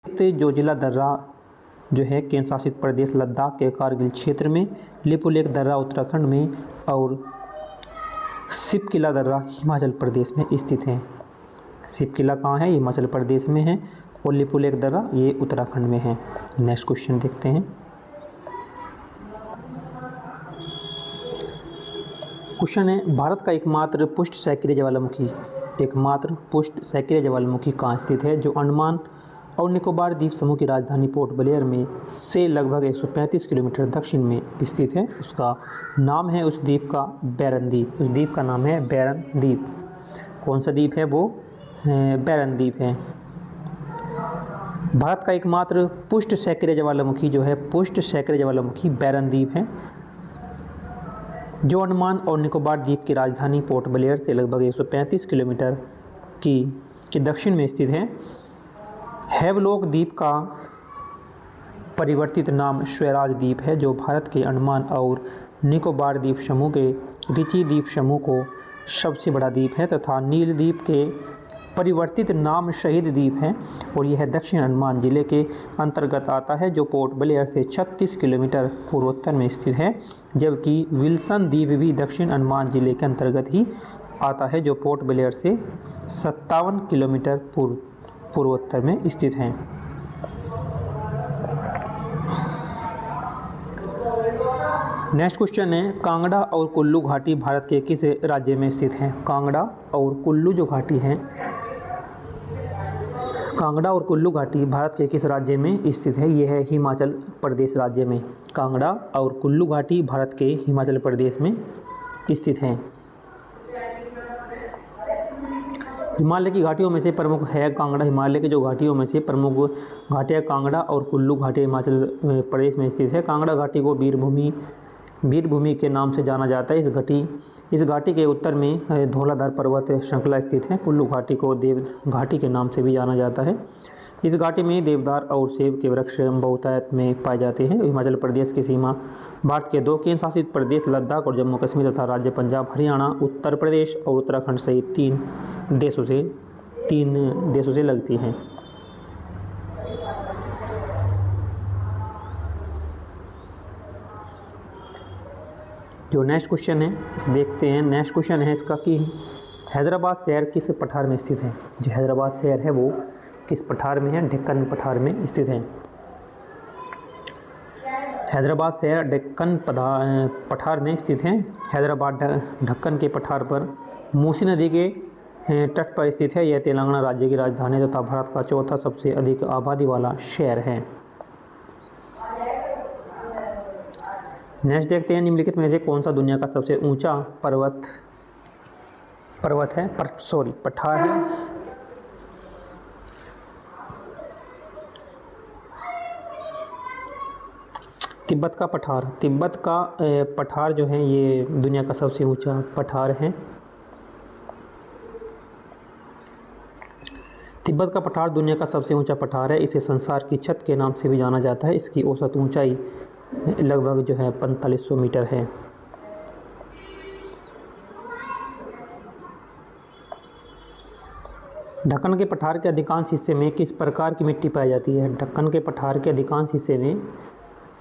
जोजिला दर्रा जो है केंद्र शासित प्रदेश लद्दाख के कारगिल क्षेत्र में, लिपुलेख दर्रा उत्तराखंड में और शिपकिला दर्रा हिमाचल प्रदेश में स्थित है। शिपकिला कहाँ है? हिमाचल प्रदेश में है और लिपुलेख दर्रा ये उत्तराखंड में है। नेक्स्ट क्वेश्चन देखते हैं। क्वेश्चन है, भारत का एकमात्र पुष्ट सक्रिय ज्वालामुखी कहाँ स्थित है? जो अंडमान और निकोबार द्वीप समूह की राजधानी पोर्ट ब्लेयर में से लगभग 135 किलोमीटर दक्षिण में स्थित है। उसका नाम है, उस द्वीप का बैरन द्वीप। उस द्वीप का नाम है बैरन द्वीप। कौन सा द्वीप है? वो बैरन द्वीप है। भारत का एकमात्र पुष्ट सक्रिय ज्वालामुखी जो है बैरन द्वीप है, जो अंडमान और निकोबार द्वीप की राजधानी पोर्ट ब्लेयर से लगभग 135 किलोमीटर की दक्षिण में स्थित है। हैवलॉक द्वीप का परिवर्तित नाम स्वराज द्वीप है, जो भारत के अंडमान और निकोबार द्वीप समूह के रिची द्वीप समूह को सबसे बड़ा द्वीप है, तथा नील द्वीप के परिवर्तित नाम शहीद द्वीप है और यह दक्षिण अंडमान जिले के अंतर्गत आता है, जो पोर्ट ब्लेयर से 36 किलोमीटर पूर्वोत्तर में स्थित है। जबकि विल्सन द्वीप भी दक्षिण अंडमान जिले के अंतर्गत ही आता है, जो पोर्ट ब्लेयर से 57 किलोमीटर पूर्वोत्तर में स्थित है। नेक्स्ट क्वेश्चन है, कांगड़ा और कुल्लू घाटी भारत के किस राज्य में स्थित है? कांगड़ा और कुल्लू घाटी भारत के किस राज्य में स्थित है? यह है हिमाचल प्रदेश राज्य में। कांगड़ा और कुल्लू घाटी भारत के हिमाचल प्रदेश में स्थित हैं। हिमालय की घाटियों में से प्रमुख है कांगड़ा। हिमालय की जो घाटियों में से प्रमुख घाटियाँ कांगड़ा और कुल्लू घाटी हिमाचल प्रदेश में स्थित है। कांगड़ा घाटी को वीरभूमि के नाम से जाना जाता है। इस घाटी के उत्तर में धौलाधार पर्वत श्रृंखला स्थित है। कुल्लू घाटी को देव घाटी के नाम से भी जाना जाता है। इस घाटी में देवदार और सेब के वृक्ष बहुतायत में पाए जाते हैं। हिमाचल प्रदेश की सीमा भारत के 2 केंद्र शासित प्रदेश लद्दाख और जम्मू कश्मीर तथा राज्य पंजाब, हरियाणा, उत्तर प्रदेश और उत्तराखंड सहित 3 देशों से लगती हैं। जो नेक्स्ट क्वेश्चन है देखते हैं। नेक्स्ट क्वेश्चन है इसका कि हैदराबाद शहर किस पठार में स्थित है? जो हैदराबाद शहर है वो किस पठार में है? डेक्कन पठार में स्थित है। हैदराबाद शहर डेक्कन पठार में स्थित है। हैदराबाद ढक्कन के पठार पर मूसी नदी के तट पर स्थित है। यह तेलंगाना राज्य की राजधानी तथा भारत का चौथा सबसे अधिक आबादी वाला शहर है। नेक्स्ट देखते हैं, निम्नलिखित में से कौन सा दुनिया का सबसे ऊंचा पठार है? तिब्बत का पठार जो है ये दुनिया का सबसे ऊंचा पठार है। तिब्बत का पठार दुनिया का सबसे ऊंचा पठार है। इसे संसार की छत के नाम से भी जाना जाता है। इसकी औसत ऊंचाई लगभग जो है 4500 मीटर है। ढक्कन के पठार के अधिकांश हिस्से में किस प्रकार की मिट्टी पाई जाती है? ढक्कन के पठार के अधिकांश हिस्से में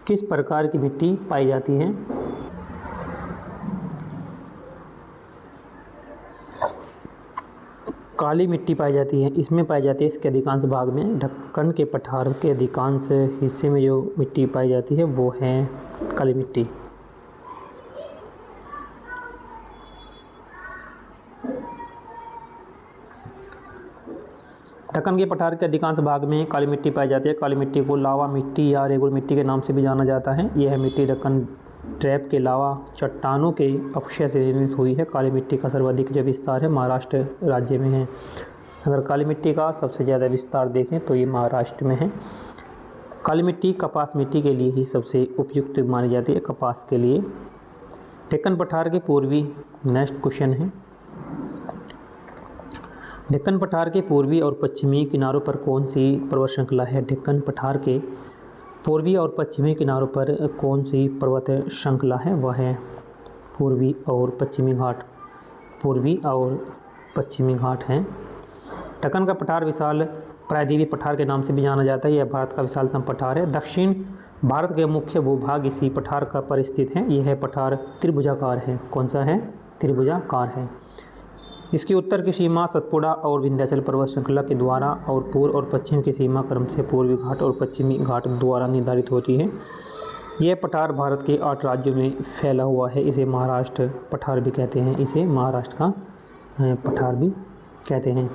किस प्रकार की मिट्टी पाई जाती है? काली मिट्टी पाई जाती है। इसमें पाई जाती है इसके अधिकांश भाग में। ढक्कन के पठार के अधिकांश हिस्से में जो मिट्टी पाई जाती है वो है काली मिट्टी। ढक्कन के पठार के अधिकांश भाग में काली मिट्टी पाई जाती है। काली मिट्टी को लावा मिट्टी या रेगुर मिट्टी के नाम से भी जाना जाता है। यह मिट्टी ढक्कन ट्रैप के लावा चट्टानों के अक्षय से निर्मित हुई है। काली मिट्टी का सर्वाधिक जो विस्तार है महाराष्ट्र राज्य में है। अगर काली मिट्टी का सबसे ज़्यादा विस्तार देखें तो ये महाराष्ट्र में है। काली मिट्टी कपास मिट्टी के लिए ही सबसे उपयुक्त मानी जाती है, कपास के लिए। डेक्कन पठार के पूर्वी नेक्स्ट क्वेश्चन है, डेक्कन पठार के पूर्वी और पश्चिमी किनारों पर कौन सी पर्वत श्रृंखला है? डेक्कन पठार के पूर्वी और पश्चिमी किनारों पर कौन सी पर्वत श्रृंखला है? वह है पूर्वी और पश्चिमी घाट हैं। डेक्कन का पठार विशाल प्रायद्वीपीय पठार के नाम से भी जाना जाता है। यह भारत का विशालतम पठार है। दक्षिण भारत के मुख्य भूभाग इसी पठार का पर स्थित है। यह पठार त्रिभुजाकार है। कौन सा है? त्रिभुजाकार है। इसकी उत्तर की सीमा सतपुड़ा और विंध्याचल पर्वत श्रृंखला के द्वारा और पूर्व और पश्चिम की सीमा क्रम से पूर्वी घाट और पश्चिमी घाट द्वारा निर्धारित होती है। यह पठार भारत के 8 राज्यों में फैला हुआ है। इसे महाराष्ट्र पठार भी कहते हैं। इसे महाराष्ट्र का पठार भी कहते हैं।